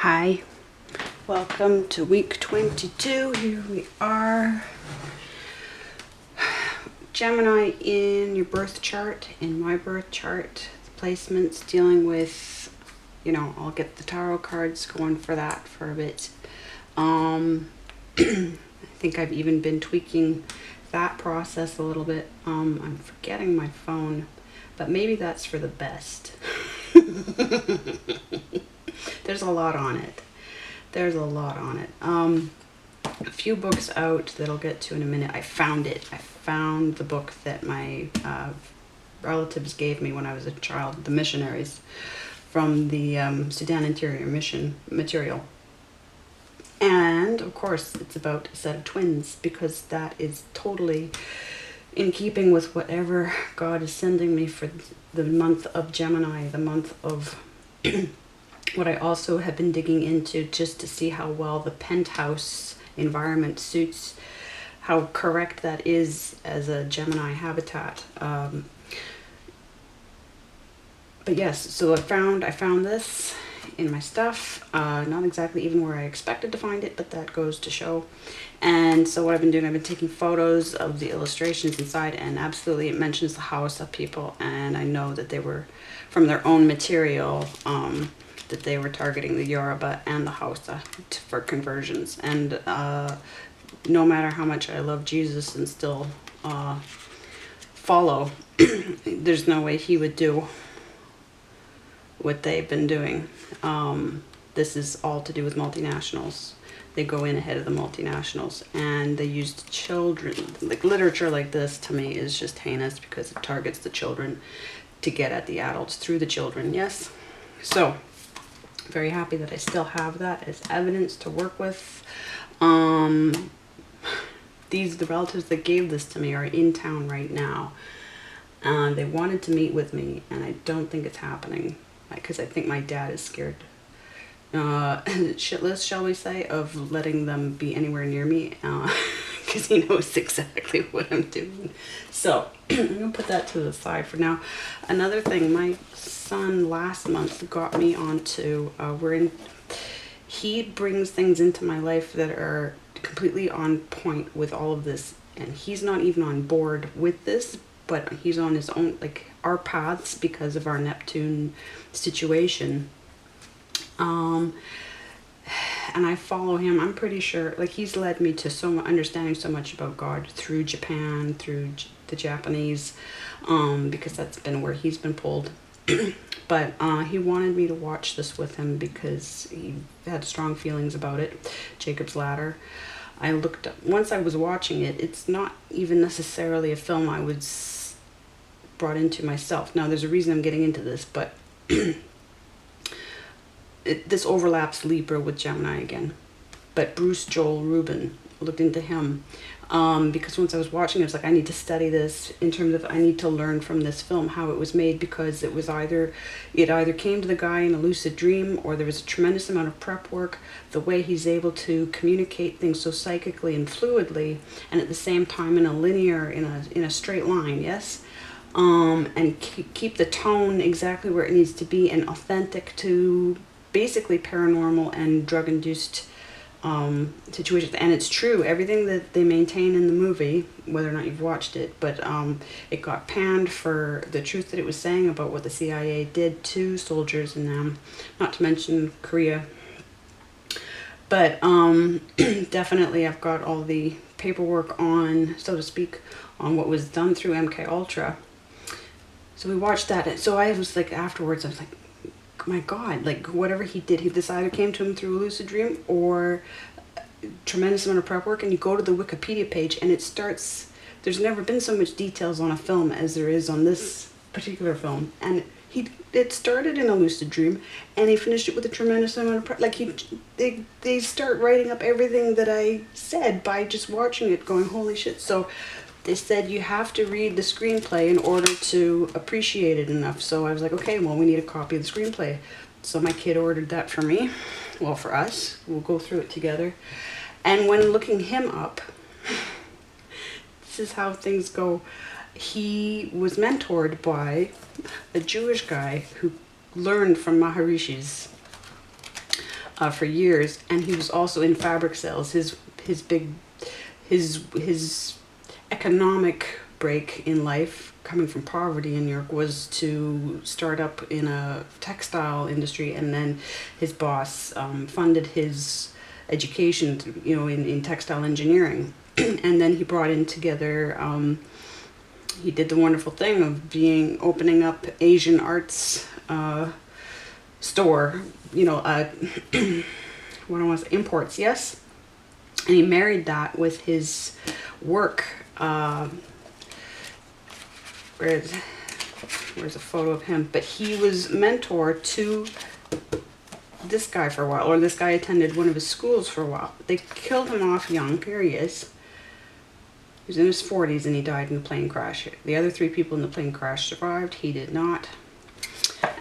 Hi, welcome to week 22. Here we are. Gemini in your birth chart, in my birth chart, the placements dealing with, I'll get the tarot cards going for that for a bit. I think I've even been tweaking that process a little bit. I'm forgetting my phone, but maybe that's for the best. There's a lot on it. A few books out that I'll get to in a minute. I found the book that my relatives gave me when I was a child, the missionaries, from the Sudan Interior Mission material. And of course it's about a set of twins, because that is totally in keeping with whatever God is sending me for the month of Gemini, the month of what I also have been digging into just to see how well the penthouse environment suits, how correct that is as a Gemini habitat. But yes, so I found this in my stuff, not exactly even where I expected to find it, but that goes to show. And so what I've been doing, I've been taking photos of the illustrations inside, and absolutely it mentions the house of people, and I know that they were from their own material, that they were targeting the Yoruba and the Hausa for conversions. And no matter how much I love Jesus and still follow, there's no way he would do what they've been doing. This is all to do with multinationals. They go in ahead of the multinationals, and they used children. Like, literature like this to me is just heinous, because it targets the children to get at the adults through the children. Yes, so very happy that I still have that as evidence to work with. The relatives that gave this to me are in town right now. They wanted to meet with me, and I don't think it's happening, because I think my dad is scared shitless, shall we say, of letting them be anywhere near me, because he knows exactly what I'm doing. So I'm gonna put that to the side for now. Another thing, my son last month got me onto he brings things into my life that are completely on point with all of this, and he's not even on board with this, but he's on his own, like, our paths, because of our Neptune situation. And I follow him. I'm pretty sure, like, he's led me to understanding so much about God through Japan, through the Japanese, because that's been where he's been pulled. But he wanted me to watch this with him because he had strong feelings about it. Jacob's Ladder. I looked up, once I was watching it, it's not even necessarily a film I was brought into myself. Now, there's a reason I'm getting into this, but this overlaps Libra with Gemini again. But Bruce Joel Rubin, looked into him, because once I was watching it, I was like, I need to study this in terms of, I need to learn from this film how it was made, because it either came to the guy in a lucid dream, or there was a tremendous amount of prep work, the way he's able to communicate things so psychically and fluidly, and at the same time in a straight line, yes? And keep the tone exactly where it needs to be, and authentic to basically paranormal and drug-induced situations. And it's true, everything that they maintain in the movie, whether or not you've watched it, but it got panned for the truth that it was saying about what the CIA did to soldiers in them, not to mention Korea. But definitely I've got all the paperwork on, so to speak, on what was done through MKUltra. So we watched that. So I was like, afterwards, I was like, my God, like, whatever he did, this either came to him through a lucid dream or a tremendous amount of prep work. And you go to the Wikipedia page, and it starts, there's never been so much details on a film as there is on this particular film. And it started in a lucid dream, and he finished it with a tremendous amount of prep. Like, they start writing up everything that I said by just watching it, going, holy shit. So they said you have to read the screenplay in order to appreciate it enough. So I was like, okay, well, we need a copy of the screenplay. So my kid ordered that for me. Well, for us. We'll go through it together. And when looking him up, this is how things go. He was mentored by a Jewish guy who learned from Maharishis. for years, and he was also in fabric sales. His economic break in life, coming from poverty in New York, was to start up in a textile industry, and then his boss funded his education, you know, in textile engineering, and then he brought in together. He did the wonderful thing of opening up Asian arts store, you know, what I want to say, imports, yes. And he married that with his work. Where's a photo of him? But he was mentor to this guy for a while, or this guy attended one of his schools for a while. They killed him off young. Here he is. He was in his 40s and he died in a plane crash. The other 3 people in the plane crash survived. He did not.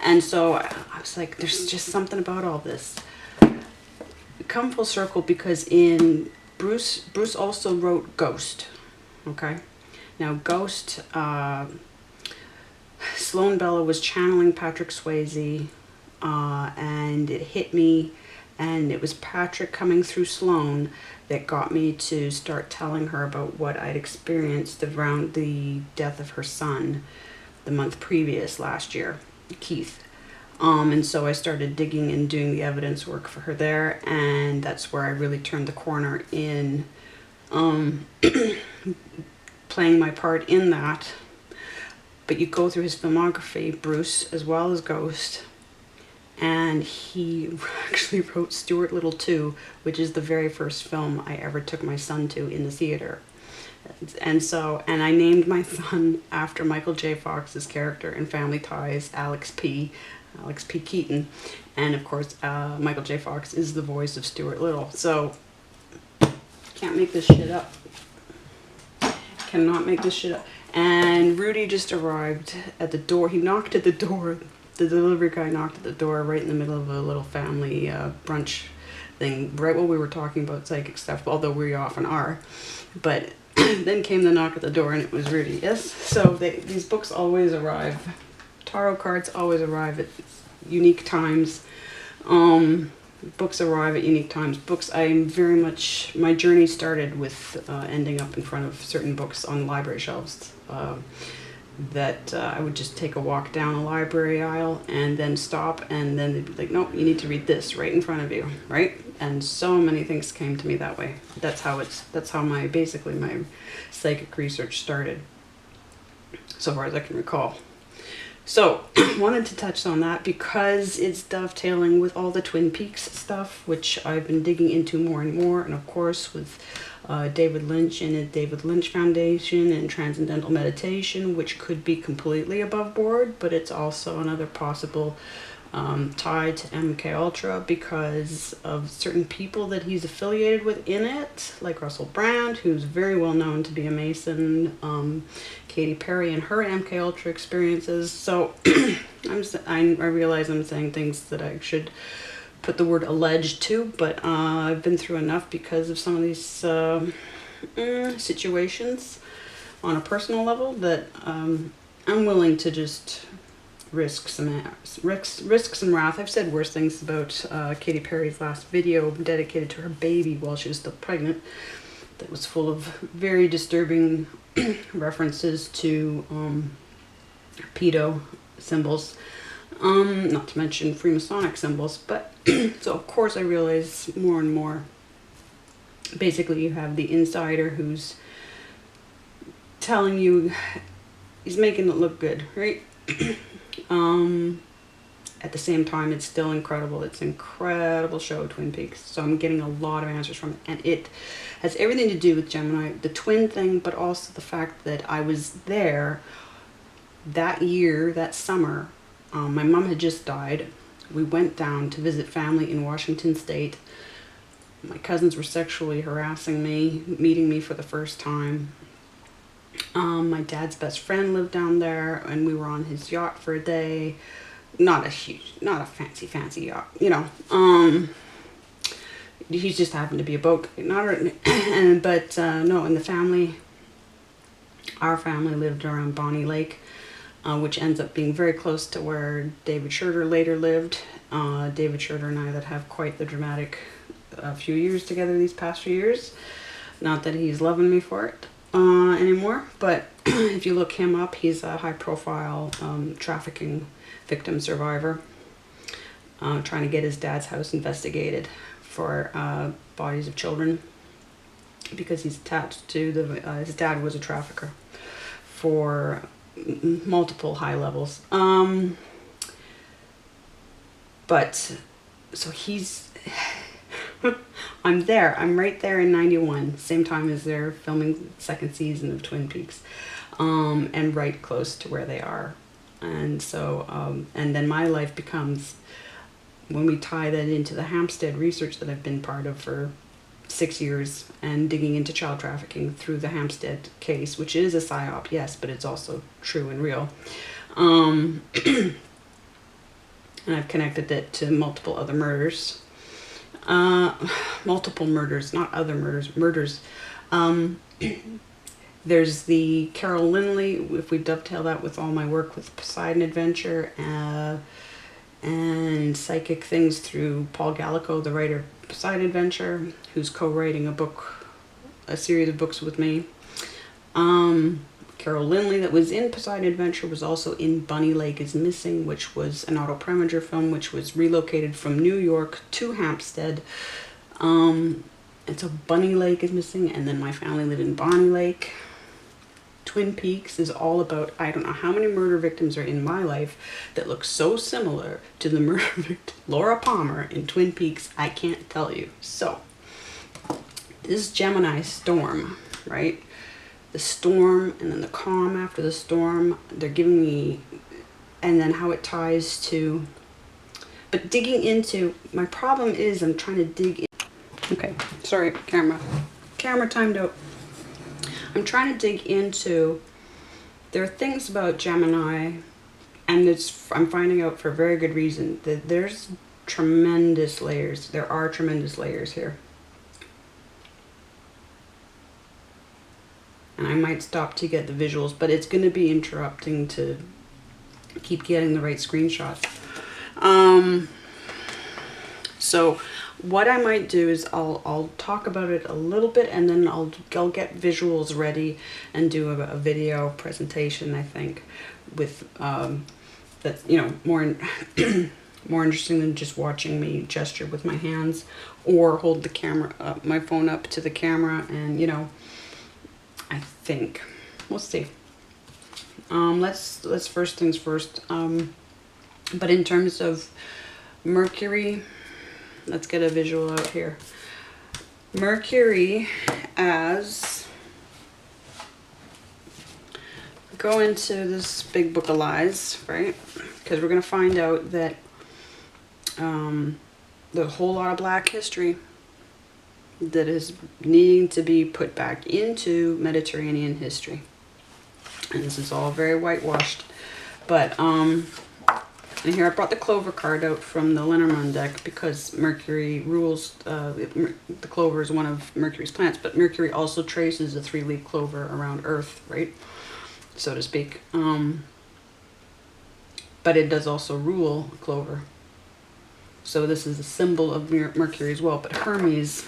And so I was like, there's just something about all this. Come full circle, because in Bruce also wrote Ghost. Okay. Now Ghost, Sloan Bella was channeling Patrick Swayze, and it hit me, and it was Patrick coming through Sloan that got me to start telling her about what I'd experienced around the death of her son the month previous, last year, Keith. And so I started digging and doing the evidence work for her there, and that's where I really turned the corner in playing my part in that. But you go through his filmography, Bruce as well as Ghost, and he actually wrote Stuart Little 2, which is the very first film I ever took my son to in the theater. And I named my son after Michael J. Fox's character in Family Ties, Alex P. Keaton. And of course, Michael J. Fox is the voice of Stuart Little. So, can't make this shit up. Cannot make this shit up. And Rudy just arrived at the door. He knocked at the door. The delivery guy knocked at the door right in the middle of a little family brunch thing, right while we were talking about psychic stuff, although we often are. But then came the knock at the door, and it was Rudy. Yes? So these books always arrive. Tarot cards always arrive at unique times. Books arrive at unique times. I'm very much, my journey started with ending up in front of certain books on library shelves. That I would just take a walk down a library aisle and then stop, and then they'd be like, nope, you need to read this right in front of you, right? And so many things came to me that way. That's how basically my psychic research started, so far as I can recall. So, wanted to touch on that because it's dovetailing with all the Twin Peaks stuff, which I've been digging into more and more, and of course with David Lynch and the David Lynch Foundation and Transcendental Meditation, which could be completely above board, but it's also another possible tie to MKUltra because of certain people that he's affiliated with in it, like Russell Brand, who's very well known to be a Mason, Katy Perry and her MKUltra experiences. So I realize I'm saying things that I should put the word alleged to, but I've been through enough because of some of these situations on a personal level that I'm willing to just risk some wrath. I've said worse things about Katy Perry's last video dedicated to her baby while she was still pregnant, that was full of very disturbing references to pedo symbols, not to mention Freemasonic symbols. But so of course I realize more and more, basically you have the insider who's telling you, he's making it look good, right? At the same time, it's still incredible. It's an incredible show, Twin Peaks. So I'm getting a lot of answers from it. And it has everything to do with Gemini, the twin thing, but also the fact that I was there that year, that summer. My mom had just died. We went down to visit family in Washington State. My cousins were sexually harassing me, meeting me for the first time. My dad's best friend lived down there, and we were on his yacht for a day. Not a fancy yacht, you know. He just happened to be a boat, but no, and the family, our family lived around Bonnie Lake, which ends up being very close to where David Schroeder later lived. David Schroeder and I that have quite the dramatic few years together these past few years. Not that he's loving me for it anymore, but if you look him up, he's a high-profile trafficking victim survivor, trying to get his dad's house investigated for bodies of children, because he's attached to his dad was a trafficker for multiple high levels. But so he's I'm right there in 91, same time as they're filming the second season of Twin Peaks, and right close to where they are. And so and then my life becomes, when we tie that into the Hampstead research that I've been part of for 6 years, and digging into child trafficking through the Hampstead case, which is a psyop, yes, but it's also true and real. And I've connected it to multiple other murders. Multiple murders, not other murders, murders. There's the Carol Lindley, if we dovetail that with all my work with Poseidon Adventure, and psychic things through Paul Gallico, the writer of Poseidon Adventure, who's co-writing a series of books with me. Carol Lindley, that was in Poseidon Adventure, was also in Bunny Lake is Missing, which was an Otto Preminger film, which was relocated from New York to Hampstead. And so Bunny Lake is missing, and then my family lived in Bonny Lake. Twin Peaks is all about, I don't know how many murder victims are in my life that look so similar to the murder victim, Laura Palmer, in Twin Peaks, I can't tell you. So, this Gemini storm, right? The storm and then the calm after the storm, they're giving me, and then how it ties to, but digging into, my problem is I'm trying to dig in. Okay, sorry, camera timed out. I'm trying to dig into, there are things about Gemini, and I'm finding out for a very good reason, that there's tremendous layers. There are tremendous layers here. And I might stop to get the visuals, but it's going to be interrupting to keep getting the right screenshots. So what I might do is I'll talk about it a little bit, and then I'll get visuals ready and do a video presentation, I think, with that's, you know, more more interesting than just watching me gesture with my hands or hold the camera up, my phone up to the camera, and, you know, I think we'll see. Let's first things first. But in terms of Mercury, let's get a visual out here. Mercury, as go into this big book of lies, right? Because we're gonna find out that there's a whole lot of black history that is needing to be put back into Mediterranean history. And this is all very whitewashed. But, and here I brought the clover card out from the Lenormand deck, because Mercury rules, the clover is one of Mercury's planets, but Mercury also traces a 3-leaf clover around Earth, right? So to speak. But it does also rule clover. So this is a symbol of Mercury as well. But Hermes,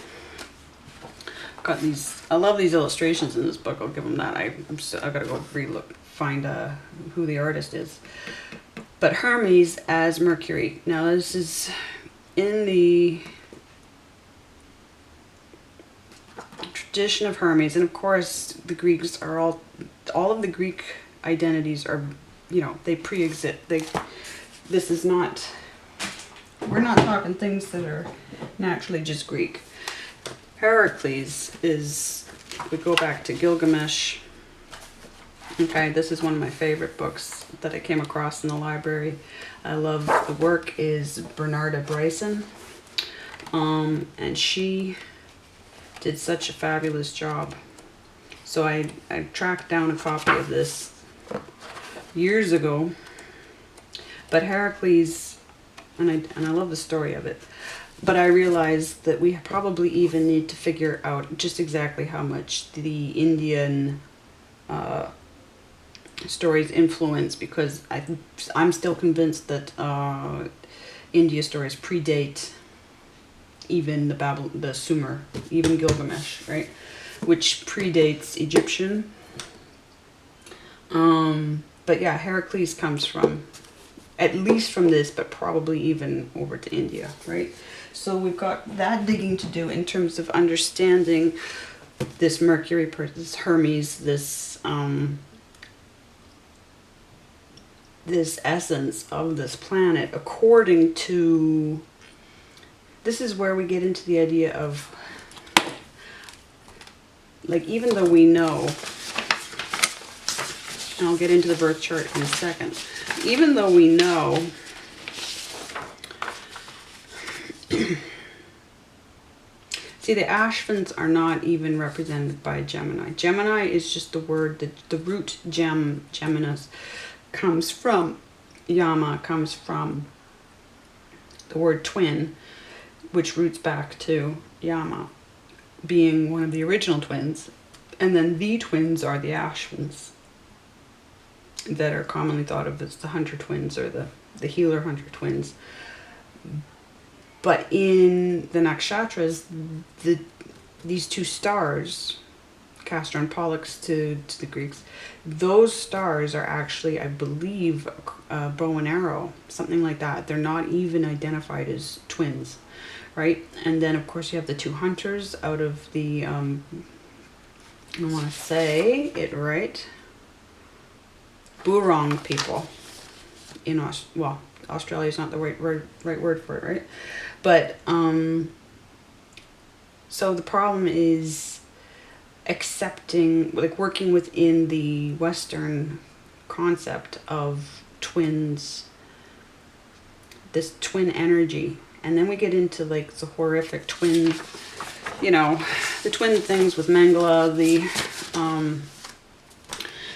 got these, I love these illustrations in this book, I'll give them that. I gotta go find who the artist is. But Hermes as Mercury. Now this is in the tradition of Hermes, and of course the Greeks are all of the Greek identities are, you know, they pre-exist. This is not, we're not talking things that are naturally just Greek. Heracles is, we go back to Gilgamesh. Okay, this is one of my favorite books that I came across in the library. I love the work is Bernarda Bryson. And she did such a fabulous job. So I tracked down a copy of this years ago. But Heracles, and I love the story of it. But I realized that we probably even need to figure out just exactly how much the Indian stories influence, because I'm still convinced that India stories predate even the Sumer, even Gilgamesh, right? Which predates Egyptian. But yeah, Heracles comes from, at least from this, but probably even over to India, right? So we've got that digging to do in terms of understanding this Mercury, this Hermes, this this essence of this planet, according to, this is where we get into the idea of, like, even though we know, and I'll get into the birth chart in a second, even though we know see, the Ashvins are not even represented by Gemini. Gemini is just the word, the root Geminis, comes from, Yama comes from the word twin, which roots back to Yama being one of the original twins. And then the twins are the Ashvins, that are commonly thought of as the hunter twins, or the healer hunter twins. But in the nakshatras, these two stars, Castor and Pollux to the Greeks, those stars are actually, I believe, bow and arrow, something like that. They're not even identified as twins, right? And then, of course, you have the two hunters out of the, I want to say it right, Burong people in Australia is not the right word for it, right? But so the problem is accepting, like, working within the Western concept of twins, this twin energy. And then we get into, like, the horrific twin, the twin things with Mangala, the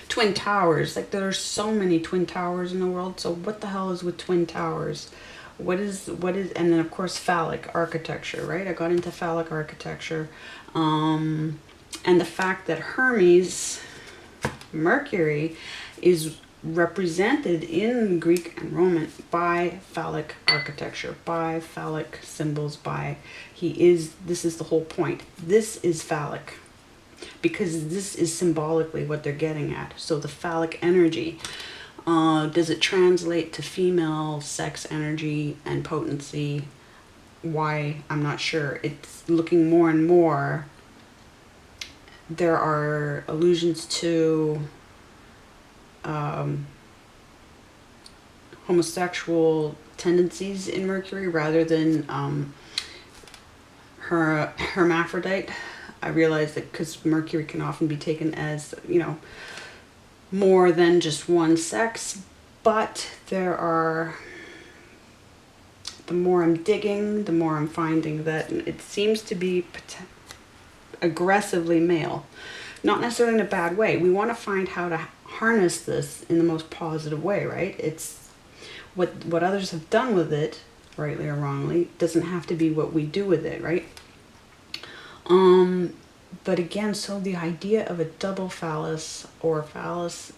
twin towers. Like, there are so many twin towers in the world. So what the hell is with twin towers? What is, and then, of course, phallic architecture, right? I got into phallic architecture. And the fact that Hermes, Mercury, is represented in Greek and Roman by phallic architecture, by phallic symbols, this is the whole point. This is phallic, because this is symbolically what they're getting at. So the phallic energy, does it translate to female sex energy and potency? Why? I'm not sure. It's looking more and more. There are allusions to homosexual tendencies in Mercury rather than hermaphrodite. I realize that because Mercury can often be taken as, more than just one sex, but there are, the more I'm digging, the more I'm finding that it seems to be aggressively male, not necessarily in a bad way. We want to find how to harness this in the most positive way, right? It's what others have done with it, rightly or wrongly, doesn't have to be what we do with it, right? But again, so the idea of a double phallus or phallus,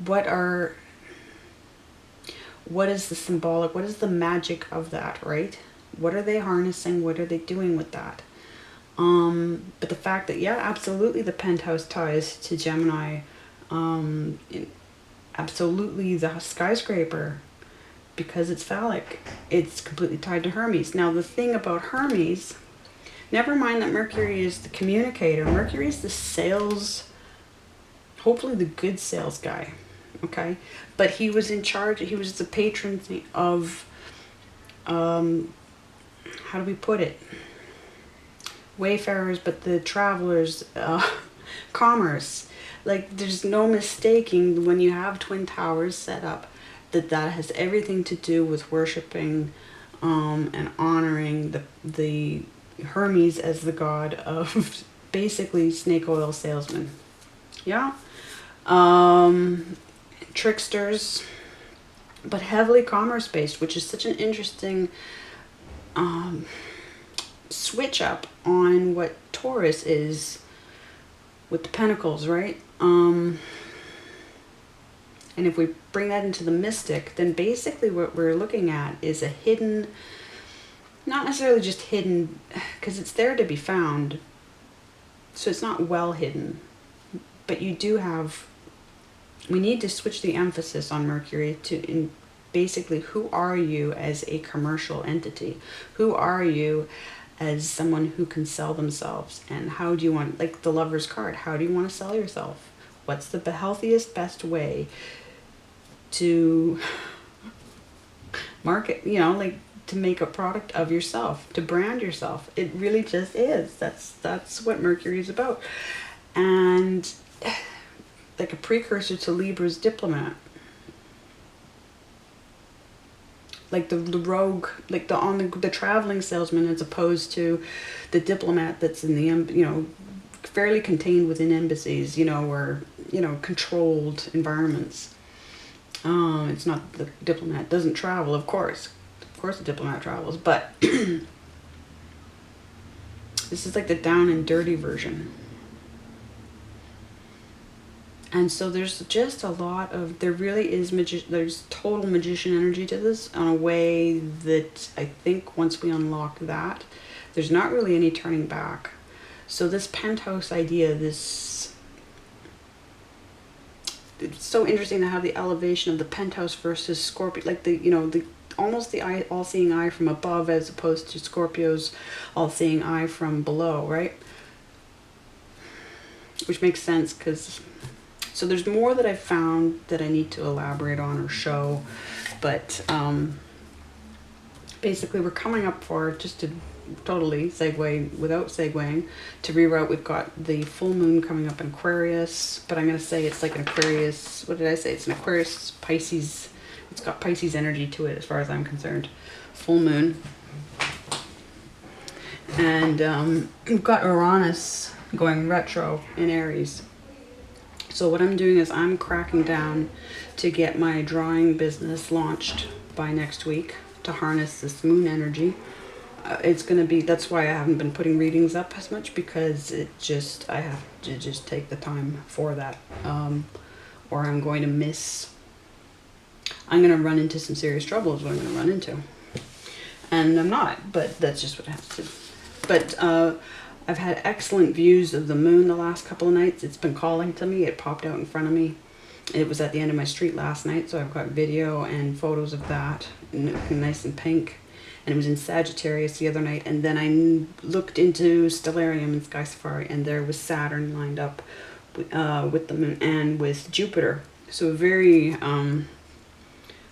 what is the symbolic, what is the magic of that, right? What are they harnessing? What are they doing with that? But the fact that, yeah, absolutely the penthouse ties to Gemini, absolutely the skyscraper, because it's phallic, it's completely tied to Hermes. Now, the thing about Hermes, never mind that Mercury is the communicator, Mercury is the sales, hopefully the good sales guy, okay? But he was in charge, he was the patron of, how do we put it? Wayfarers, but the travelers, commerce. Like, there's no mistaking when you have twin towers set up that has everything to do with worshiping and honoring the Hermes as the god of basically snake oil salesmen. Yeah. Tricksters, but heavily commerce based, which is such an interesting switch up on what Taurus is with the pentacles, right? And if we bring that into the mystic, then basically what we're looking at is a hidden, not necessarily just hidden, because it's there to be found, so it's not well hidden, but you do have, we need to switch the emphasis on Mercury to basically, who are you as a commercial entity? Who are you as someone who can sell themselves? And how do you want, like the Lover's card, how do you want to sell yourself? What's the healthiest, best way to market, you know, like to make a product of yourself, to brand yourself? It really just is. That's what Mercury is about. And like a precursor to Libra's diplomat. Like the rogue, like the traveling salesman, as opposed to the diplomat that's in the, you know, fairly contained within embassies, you know, or, you know, controlled environments. It's not, the diplomat doesn't travel, of course. Of course the diplomat travels, but this is like the down and dirty version. And so there's just a lot of, there really is, there's total magician energy to this, in a way that I think once we unlock that, there's not really any turning back. So this penthouse idea, this, it's so interesting to have the elevation of the penthouse versus Scorpio, like the, you know, the almost the eye, all-seeing eye from above, as opposed to Scorpio's all-seeing eye from below, right? Which makes sense, because, so there's more that I've found that I need to elaborate on or show, but basically we're coming up for, just to totally segue without segueing, to reroute, we've got the full moon coming up in Aquarius, but I'm going to say it's like an Aquarius, what did I say? It's an Aquarius Pisces, it's got Pisces energy to it as far as I'm concerned. Full moon. And we've got Uranus going retro in Aries. So what I'm doing is I'm cracking down to get my drawing business launched by next week, to harness this moon energy. It's going to be, that's why I haven't been putting readings up as much, because it just, I have to just take the time for that, or I'm going to miss, I'm going to run into some serious trouble is what I'm going to run into. And I'm not, but that's just what I have to do. But I've had excellent views of the moon the last couple of nights. It's been calling to me. It popped out in front of me. It was at the end of my street last night, so I've got video and photos of that, nice and pink. And it was in Sagittarius the other night. And then I looked into Stellarium and Sky Safari, and there was Saturn lined up with the moon and with Jupiter. So very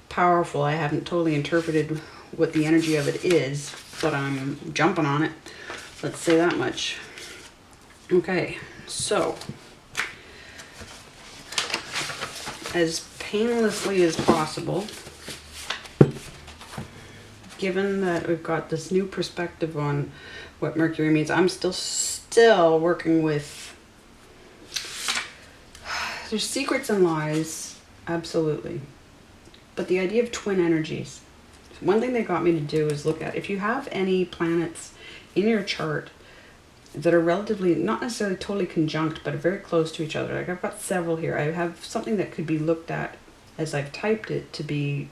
powerful. I haven't totally interpreted what the energy of it is, but I'm jumping on it. Let's say that much. Okay, so as painlessly as possible, given that we've got this new perspective on what Mercury means, I'm still working with, there's secrets and lies, absolutely. But the idea of twin energies, one thing they got me to do is look at, if you have any planets in your chart that are relatively, not necessarily totally conjunct, but are very close to each other. Like I've got several here. I have something that could be looked at as I've typed it to be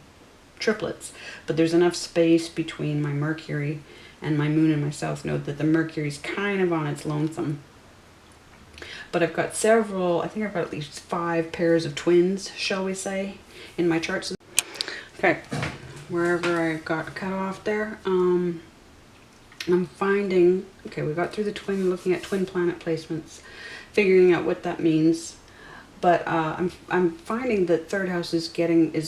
triplets, but there's enough space between my Mercury and my moon and my south node that the Mercury's kind of on its lonesome. But I've got several, I think I've got at least 5 pairs of twins, shall we say, in my charts. Okay, wherever I got cut off there, I'm finding, okay, we got through the twin, looking at twin planet placements, figuring out what that means. But I'm finding that third house is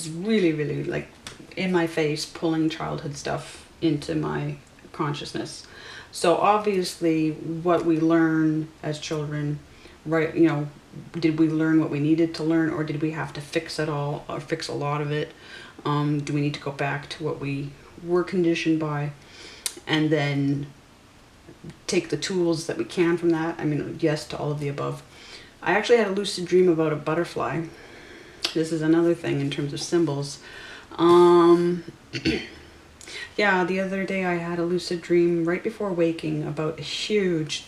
really like in my face, pulling childhood stuff into my consciousness. So obviously what we learn as children, right, you know, did we learn what we needed to learn, or did we have to fix it all, or fix a lot of it? Do we need to go back to what we were conditioned by, and then take the tools that we can from that? I mean, yes to all of the above. I actually had a lucid dream about a butterfly. This is another thing in terms of symbols. Yeah, the other day I had a lucid dream right before waking about a huge...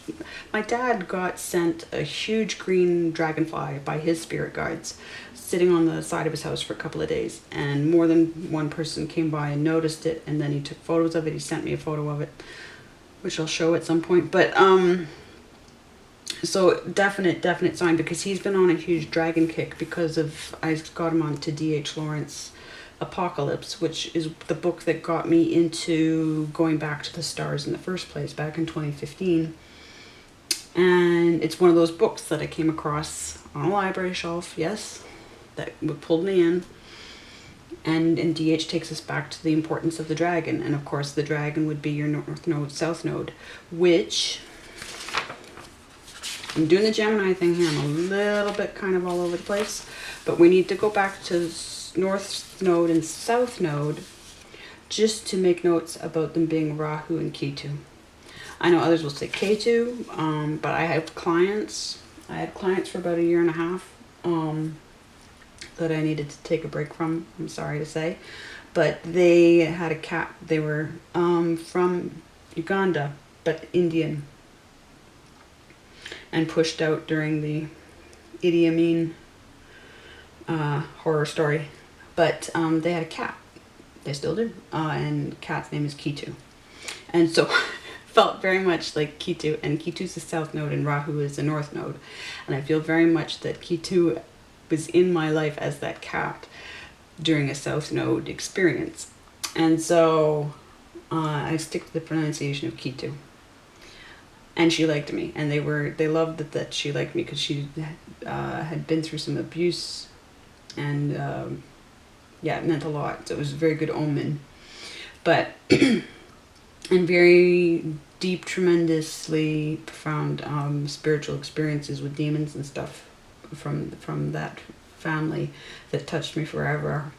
My dad got sent a huge green dragonfly by his spirit guides sitting on the side of his house for a couple of days. And more than one person came by and noticed it, and then he took photos of it. He sent me a photo of it, which I'll show at some point. But, so definite sign, because he's been on a huge dragon kick because of... I got him on to D.H. Lawrence Apocalypse, which is the book that got me into going back to the stars in the first place back in 2015. And it's one of those books that I came across on a library shelf, yes, that pulled me in. And DH takes us back to the importance of the dragon. And of course the dragon would be your north node, south node, which... I'm doing the Gemini thing here. I'm a little bit kind of all over the place, but we need to go back to North Node and South Node just to make notes about them being Rahu and Ketu. I know others will say Ketu, but I have clients. I had clients for about 1.5 years that I needed to take a break from, I'm sorry to say. But they had a cat. They were from Uganda, but Indian, and pushed out during the Idi Amin horror story. But they had a cat. They still do. And the cat's name is Ketu. And so felt very much like Ketu. And Ketu's the south node and Rahu is the north node. And I feel very much that Ketu was in my life as that cat during a south node experience. And so I stick to the pronunciation of Ketu. And she liked me. And they loved that she liked me because she had been through some abuse. And yeah, it meant a lot. So it was a very good omen. But, and very deep, tremendously profound spiritual experiences with demons and stuff from that family that touched me forever.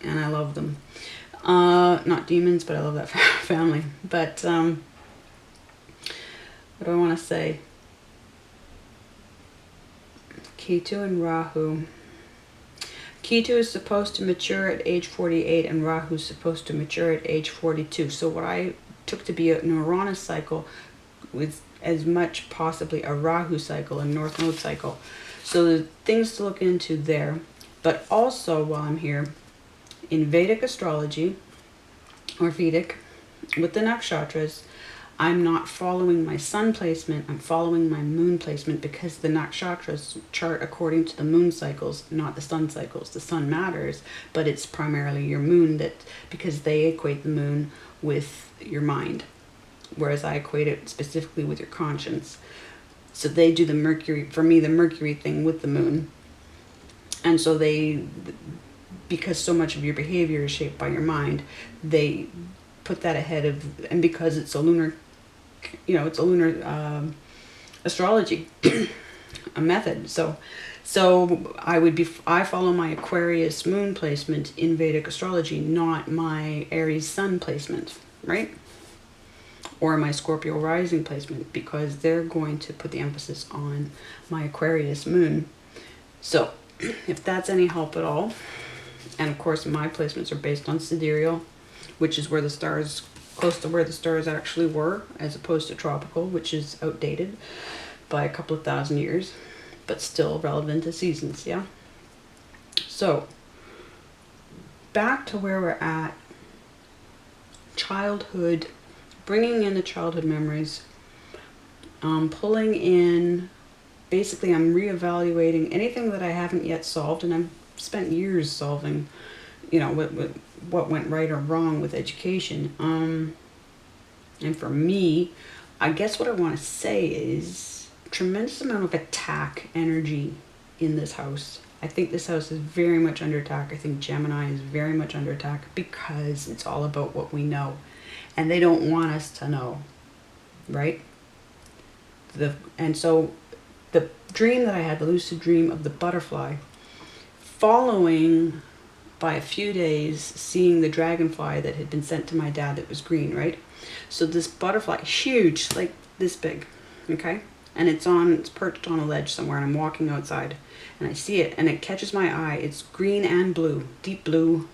And I love them. Not demons, but I love that family. But, what do I want to say? Ketu and Rahu. Ketu is supposed to mature at age 48 and Rahu is supposed to mature at age 42. So what I took to be a Uranus cycle was as much possibly a Rahu cycle, a North Node cycle. So there's things to look into there. But also while I'm here, in Vedic astrology, or Vedic, with the nakshatras, I'm not following my sun placement, I'm following my moon placement, because the nakshatras chart according to the moon cycles, not the sun cycles. The sun matters, but it's primarily your moon, that because they equate the moon with your mind, whereas I equate it specifically with your conscience. So they do the Mercury, for me, the Mercury thing with the moon. And so they, because so much of your behavior is shaped by your mind, they put that ahead of, and because it's a lunar, you know, it's a lunar astrology, a method. So I follow my Aquarius moon placement in Vedic astrology, not my Aries sun placement, right? Or my Scorpio rising placement, because they're going to put the emphasis on my Aquarius moon. So if that's any help at all, and of course my placements are based on sidereal, which is where the stars, close to where the stars actually were, as opposed to tropical, which is outdated by a couple of thousand years, but still relevant to seasons, yeah? So, back to where we're at, childhood, bringing in the childhood memories, pulling in, basically I'm reevaluating anything that I haven't yet solved, and I've spent years solving, you know, what went right or wrong with education. And for me, I guess what I want to say is tremendous amount of attack energy in this house. I think this house is very much under attack. I think Gemini is very much under attack because it's all about what we know. And they don't want us to know, right? And so the dream that I had, the lucid dream of the butterfly, following by a few days seeing the dragonfly that had been sent to my dad that was green, right? So this butterfly, huge, like this big, okay? And it's perched on a ledge somewhere, and I'm walking outside and I see it and it catches my eye. It's green and blue, deep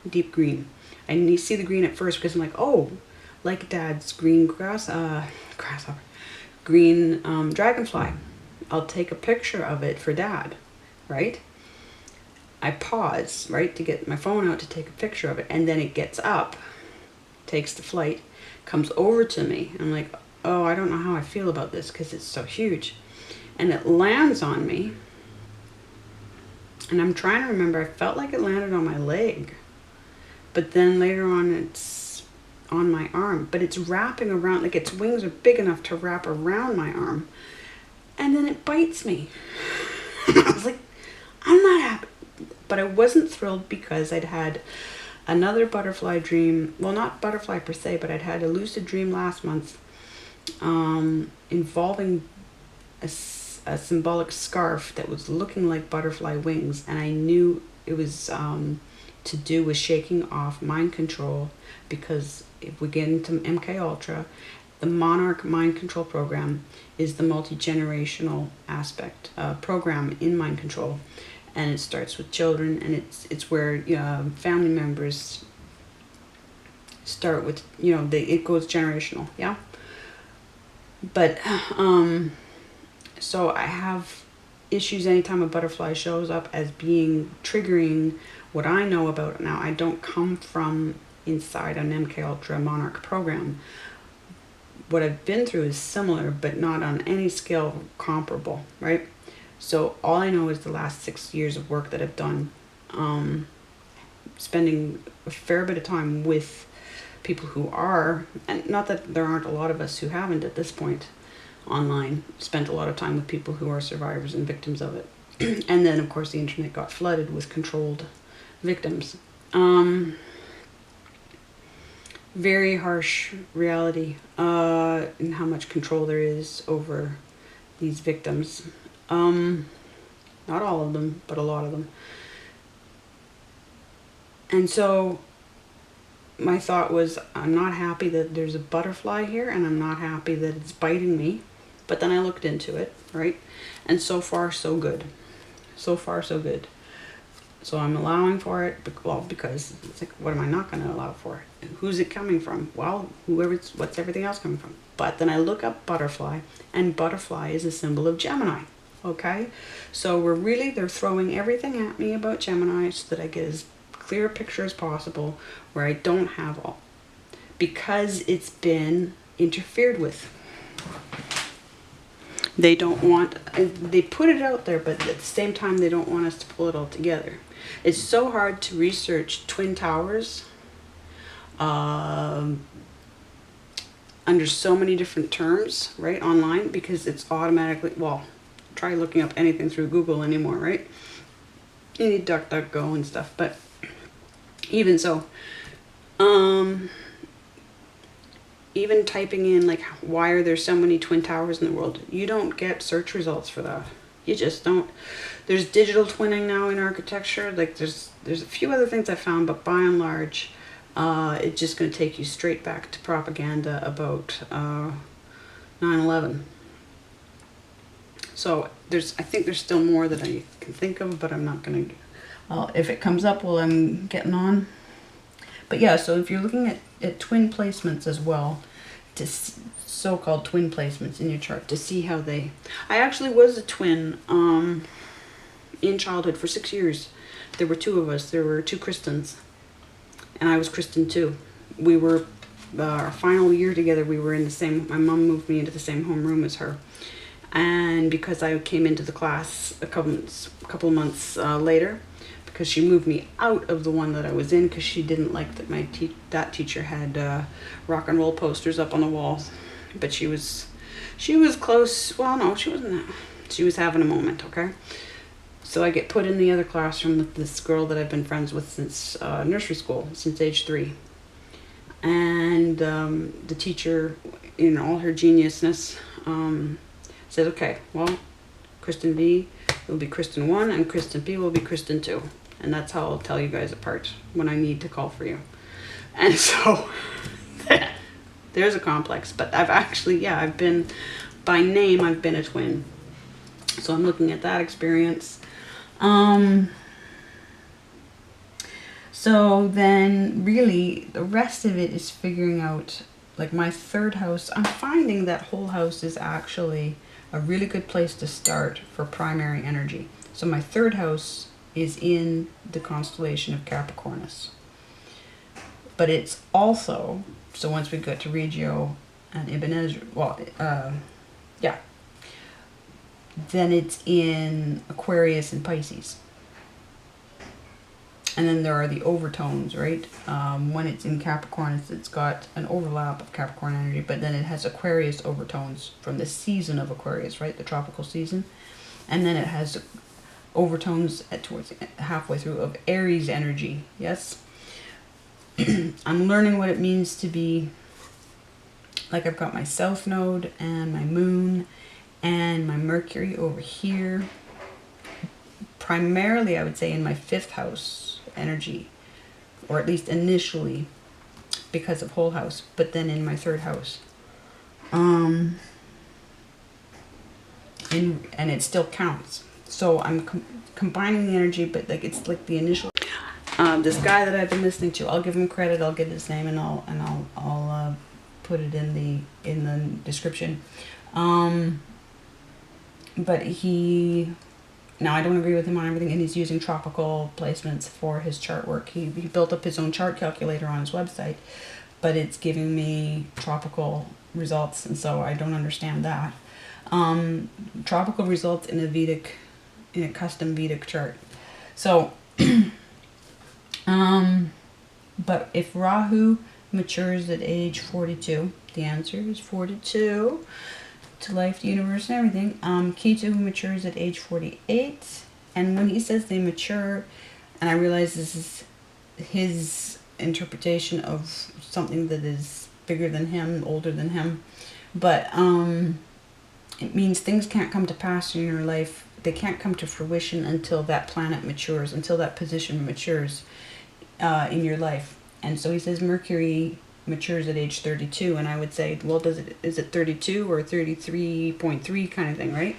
deep green. I see the green at first because I'm like, oh, like Dad's green grasshopper, green dragonfly. I'll take a picture of it for Dad, right? I pause, right, to get my phone out to take a picture of it, and then it gets up, takes the flight, comes over to me. I'm like, oh, I don't know how I feel about this because it's so huge. And it lands on me, and I'm trying to remember, I felt like it landed on my leg, but then later on it's on my arm, but it's wrapping around, like its wings are big enough to wrap around my arm, and then it bites me. I was like, I'm not happy. But I wasn't thrilled because I'd had another butterfly dream. Well, not butterfly per se, but I'd had a lucid dream last month involving a symbolic scarf that was looking like butterfly wings. And I knew it was to do with shaking off mind control, because if we get into MKUltra, the Monarch Mind Control Program is the multi-generational aspect program in mind control. And it starts with children, and it's where family members start with, it goes generational, yeah. But so I have issues anytime a butterfly shows up as being triggering what I know about it. Now, I don't come from inside an MKUltra Monarch program. What I've been through is similar, but not on any scale comparable, right? So all I know is the last 6 years of work that I've done, spending a fair bit of time with people who are, and not that there aren't a lot of us who haven't at this point online, spent a lot of time with people who are survivors and victims of it. And then, of course, the internet got flooded with controlled victims. Very harsh reality in how much control there is over these victims. Not all of them, but a lot of them. And so my thought was, I'm not happy that there's a butterfly here, and I'm not happy that it's biting me. But then I looked into it, right? And so far, so good. So far, so good. So I'm allowing for it, well, because it's like, what am I not going to allow for it? Who's it coming from? Well, what's everything else coming from? But then I look up butterfly, and butterfly is a symbol of Gemini. Okay, so they're throwing everything at me about Gemini so that I get as clear a picture as possible, where I don't have all, because it's been interfered with. They don't want, they put it out there, but at the same time, they don't want us to pull it all together. It's so hard to research twin towers under so many different terms, right, online, because it's automatically, well, try looking up anything through Google anymore, right? You need DuckDuckGo and stuff, but even so, even typing in, like, why are there so many twin towers in the world, you don't get search results for that. You just don't. There's digital twinning now in architecture. Like, there's a few other things I found, but by and large, it's just going to take you straight back to propaganda about 9/11. So I think there's still more that I can think of, but I'm not going to, if it comes up while I'm getting on. But yeah, so if you're looking at twin placements as well, so-called twin placements in your chart, to see how I actually was a twin in childhood for 6 years. There were two of us. There were two Kristens, and I was Kristen too. We were, our final year together, we were in the same, my mom moved me into the same homeroom as her. And because I came into the class a couple months later, because she moved me out of the one that I was in, because she didn't like that that teacher had rock and roll posters up on the walls. But she was close. Well, no, she wasn't that. She was having a moment, okay? So I get put in the other classroom with this girl that I've been friends with since nursery school, since age 3. And the teacher, in all her geniusness, said, okay, well, Kristen B will be Kristen 1 and Kristen B will be Kristen 2. And that's how I'll tell you guys apart when I need to call for you. And so there's a complex, but I've been, by name, I've been a twin. So I'm looking at that experience. So then really the rest of it is figuring out, like my third house, I'm finding that whole house is actually a really good place to start for primary energy. So my third house is in the constellation of Capricornus. But it's also, so once we get to Regio and Ibn Ezra, well, yeah, then it's in Aquarius and Pisces. And then there are the overtones, right? When it's in Capricorn, it's got an overlap of Capricorn energy, but then it has Aquarius overtones from the season of Aquarius, right? The tropical season. And then it has overtones towards halfway through of Aries energy, yes? I'm learning what it means to be, like I've got my South Node and my Moon and my Mercury over here. Primarily, I would say in my 5th house energy, or at least initially because of whole house, but then in my 3rd house. And it still counts. So I'm combining the energy, but like it's like the initial. This guy that I've been listening to, I'll give him credit. I'll get his name and I'll put it in the description. But he, now I don't agree with him on everything, and he's using tropical placements for his chart work. He built up his own chart calculator on his website, but it's giving me tropical results, and so I don't understand that. Tropical results in a custom Vedic chart. So, but if Rahu matures at age 42, the answer is 42 to life, the universe, and everything. Ketu matures at age 48, and when he says they mature, and I realize this is his interpretation of something that is bigger than him, older than him, but it means things can't come to pass in your life. They can't come to fruition until that planet matures, until that position matures in your life. And so he says Mercury matures at age 32, and I would say, well, is it 32 or 33.3 kind of thing, right?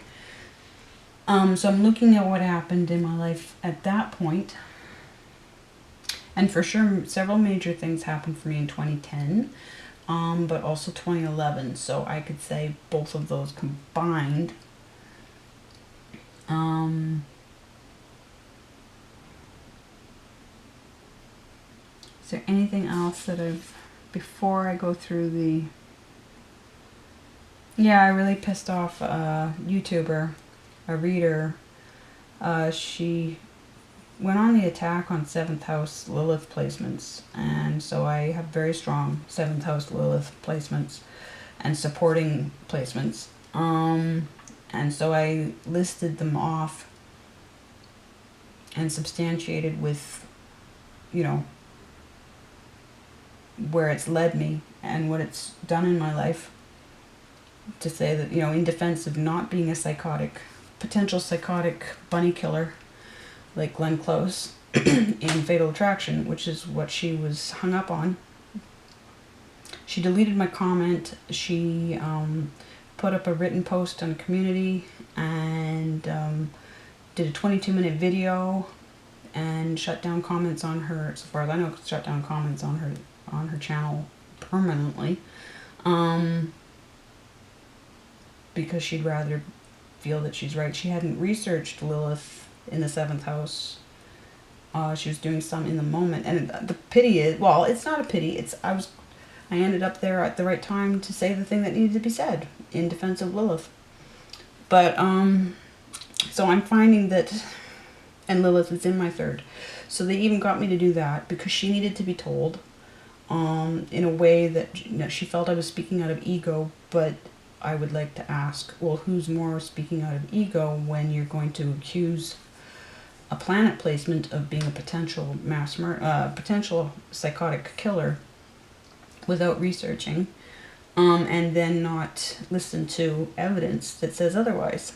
So I'm looking at what happened in my life at that point, and for sure several major things happened for me in 2010, but also 2011, so I could say both of those combined. Is there anything else that before I go through the... Yeah, I really pissed off a YouTuber, a reader. She went on the attack on 7th house Lilith placements, and so I have very strong 7th house Lilith placements and supporting placements. And so I listed them off and substantiated with, you know, where it's led me and what it's done in my life, to say that, you know, in defense of not being a potential psychotic bunny killer like Glenn Close in Fatal Attraction, which is what she was hung up on. She deleted my comment. She put up a written post on community and did a 22-minute video and shut down comments on her, as far as I know, shut down comments on her channel permanently, because she'd rather feel that she's right. She hadn't researched Lilith in the 7th house. She was doing some in the moment, and the pity is, well, it's not a pity, it's I ended up there at the right time to say the thing that needed to be said in defense of Lilith. But so I'm finding that, and Lilith is in my 3rd, so they even got me to do that because she needed to be told in a way that, you know, she felt I was speaking out of ego. But I would like to ask, well, who's more speaking out of ego when you're going to accuse a planet placement of being a potential potential psychotic killer without researching, and then not listen to evidence that says otherwise?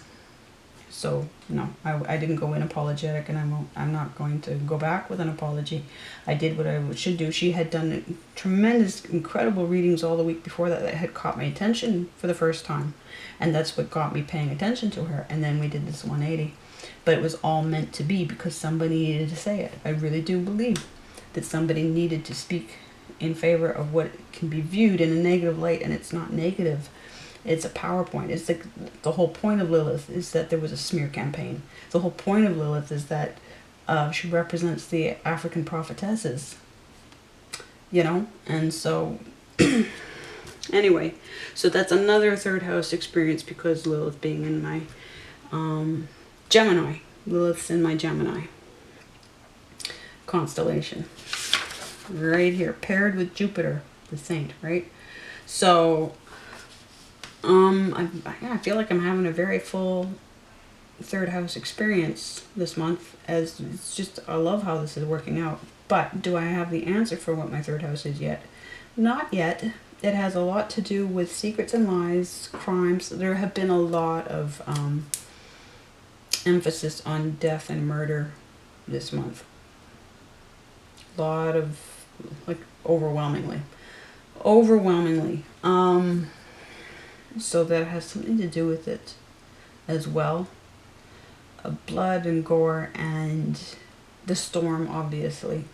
So no, I didn't go in apologetic, and I'm not going to go back with an apology. I did what I should do. She had done tremendous, incredible readings all the week before that had caught my attention for the first time, and that's what got me paying attention to her. And then we did this 180, but it was all meant to be because somebody needed to say it. I really do believe that somebody needed to speak in favor of what can be viewed in a negative light, and it's not negative. It's a PowerPoint. It's like the whole point of Lilith is that there was a smear campaign. The whole point of Lilith is that she represents the African prophetesses, you know? And so, anyway, so that's another third house experience because Lilith being in my Gemini. Lilith's in my Gemini constellation. Right here, paired with Jupiter, the saint, right? So, I feel like I'm having a very full third house experience this month, as it's just, I love how this is working out. But do I have the answer for what my third house is yet? Not yet. It has a lot to do with secrets and lies, crimes. There have been a lot of emphasis on death and murder this month. A lot of, like, overwhelmingly. So that has something to do with it as well. Blood and gore and the storm, obviously.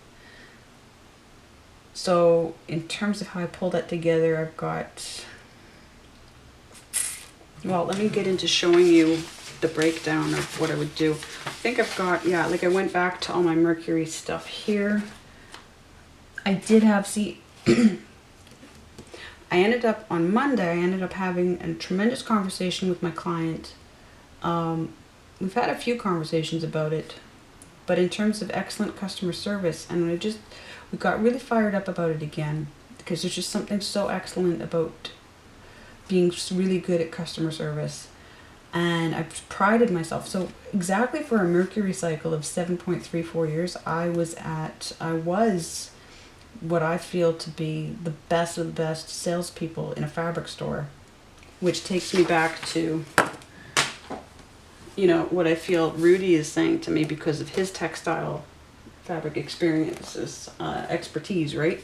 So in terms of how I pull that together, I've got, well, let me get into showing you the breakdown of what I would do. I think I've got, yeah, like I went back to all my Mercury stuff here. I did have, see, I ended up, on Monday, I ended up having a tremendous conversation with my client. We've had a few conversations about it, but in terms of excellent customer service, and we got really fired up about it again, because there's just something so excellent about being really good at customer service. And I've prided myself. So exactly for a Mercury cycle of 7.34 years, I was what I feel to be the best of the best salespeople in a fabric store, which takes me back to, you know, what I feel Rudy is saying to me because of his textile fabric experiences, expertise, right?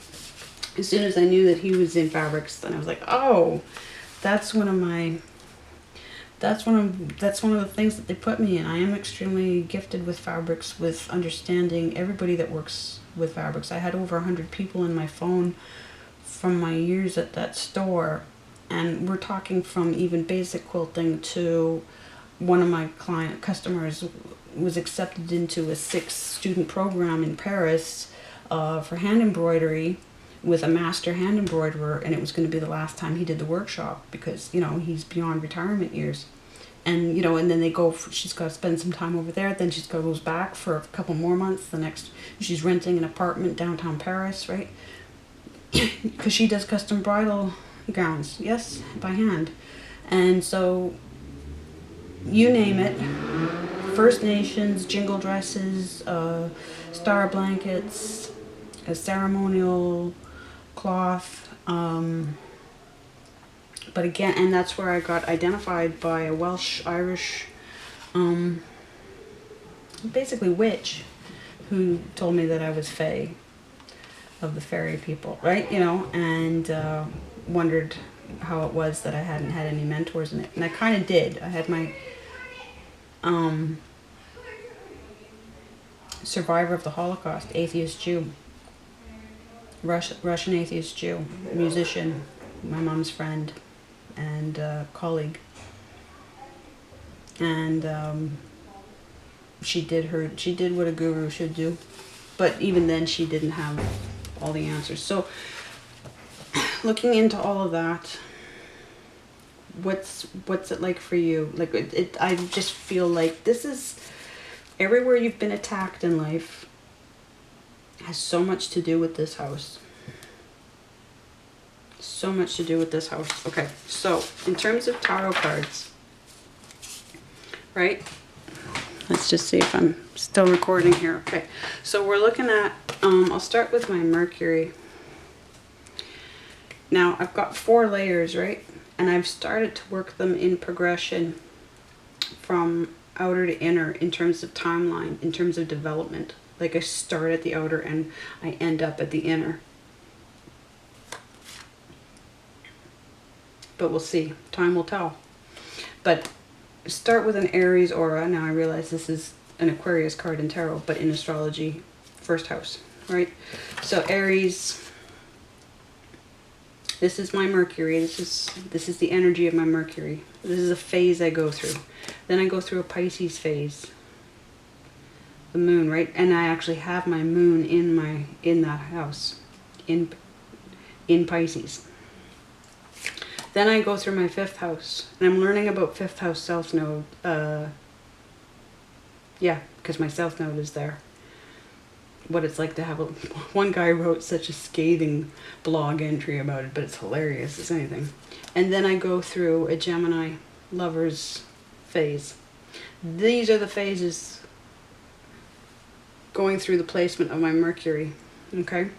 As soon as I knew that he was in fabrics, then I was like, oh, that's one of the things that they put me in. I am extremely gifted with fabrics, with understanding everybody that works with fabrics. I had over 100 people in my phone from my years at that store, and we're talking from even basic quilting to one of my customers was accepted into a 6-student program in Paris for hand embroidery with a master hand embroiderer, and it was going to be the last time he did the workshop because, you know, he's beyond retirement years. And, you know, and then she's got to spend some time over there, then goes back for a couple more months. She's renting an apartment downtown Paris, right? Because she does custom bridal gowns, yes, by hand. And so, you name it, First Nations, jingle dresses, star blankets, a ceremonial cloth, but again, and that's where I got identified by a Welsh-Irish, basically witch, who told me that I was Fae, of the fairy people, right? You know, and wondered how it was that I hadn't had any mentors in it. And I kind of did. I had my survivor of the Holocaust, atheist Jew, Russian atheist Jew, musician, my mom's friend and colleague. And she did what a guru should do. But even then she didn't have all the answers. So looking into all of that, what's it like for you? Like I just feel like this is everywhere you've been attacked in life has so much to do with this house. So much to do with this house. Okay, so in terms of tarot cards, right? Let's just see if I'm still recording here. Okay, so we're looking at, I'll start with my Mercury. Now, I've got 4 layers, right? And I've started to work them in progression from outer to inner in terms of timeline, in terms of development. Like I start at the outer and I end up at the inner. But we'll see. Time will tell. But start with an Aries aura. Now I realize this is an Aquarius card in tarot, but in astrology, first house. right? So Aries, this is my Mercury. This is the energy of my Mercury. This is a phase I go through. Then I go through a Pisces phase. The moon, right? And I actually have my moon in that house, in Pisces. Then I go through my 5th house, and I'm learning about 5th house South Node. Yeah, because my South Node is there. What it's like to have one guy wrote such a scathing blog entry about it, but it's hilarious as anything. And then I go through a Gemini lovers phase. These are the phases going through the placement of my Mercury, okay?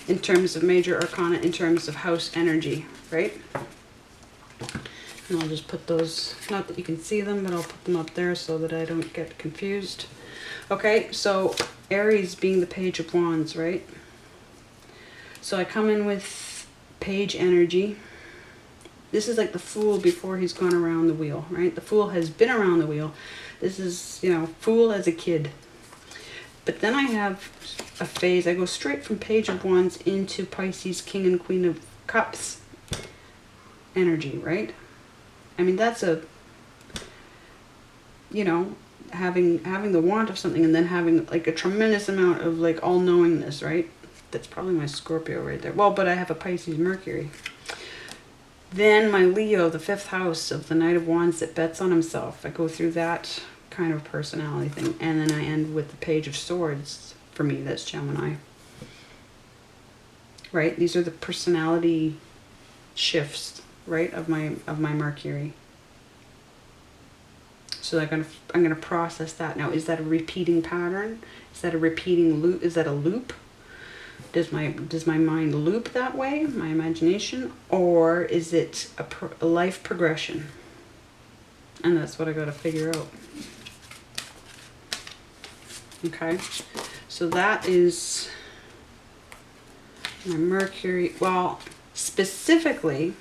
In terms of major arcana, in terms of house energy, right? And I'll just put those, not that you can see them, but I'll put them up there so that I don't get confused. Okay, so Aries being the Page of Wands, right? So I come in with Page energy. This is like the Fool before he's gone around the wheel, right? The Fool has been around the wheel. This is, you know, Fool as a kid. But then I have a phase, I go straight from Page of Wands into Pisces, King and Queen of Cups energy, right? I mean, that's a, you know, having the want of something and then having like a tremendous amount of like all-knowingness, right? That's probably my Scorpio right there. Well, but I have a Pisces Mercury. Then my Leo, the 5th house of the Knight of Wands that bets on himself. I go through that kind of personality thing. And then I end with the Page of Swords. For me, that's Gemini. Right? These are the personality shifts, right, of my Mercury. So I'm gonna process that. Now, is that a repeating pattern? Is that a repeating loop? Is that a loop? Does my mind loop that way, my imagination, or is it a life progression? And that's what I got to figure out. Okay, so that is my Mercury. Well, specifically,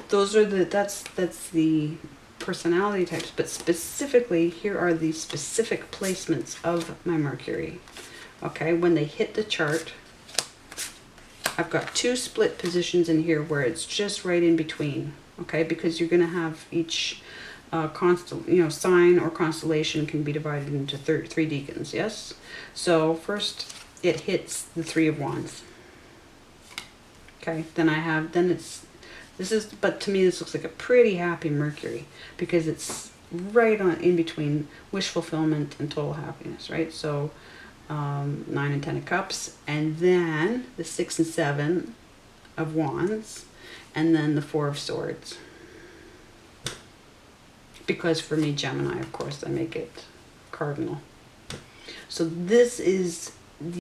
those are that's the personality types, but specifically, here are the specific placements of my Mercury. Okay, when they hit the chart, I've got 2 split positions in here where it's just right in between. Okay, because you're going to have each sign or constellation can be divided into 3 decans. Yes. So first it hits the 3 of Wands. Okay, then but to me this looks like a pretty happy Mercury because it's right on in between wish fulfillment and total happiness, right? So 9 and 10 of Cups, and then the 6 and 7 of Wands, and then the 4 of Swords. Because for me, Gemini, of course, I make it cardinal. So this is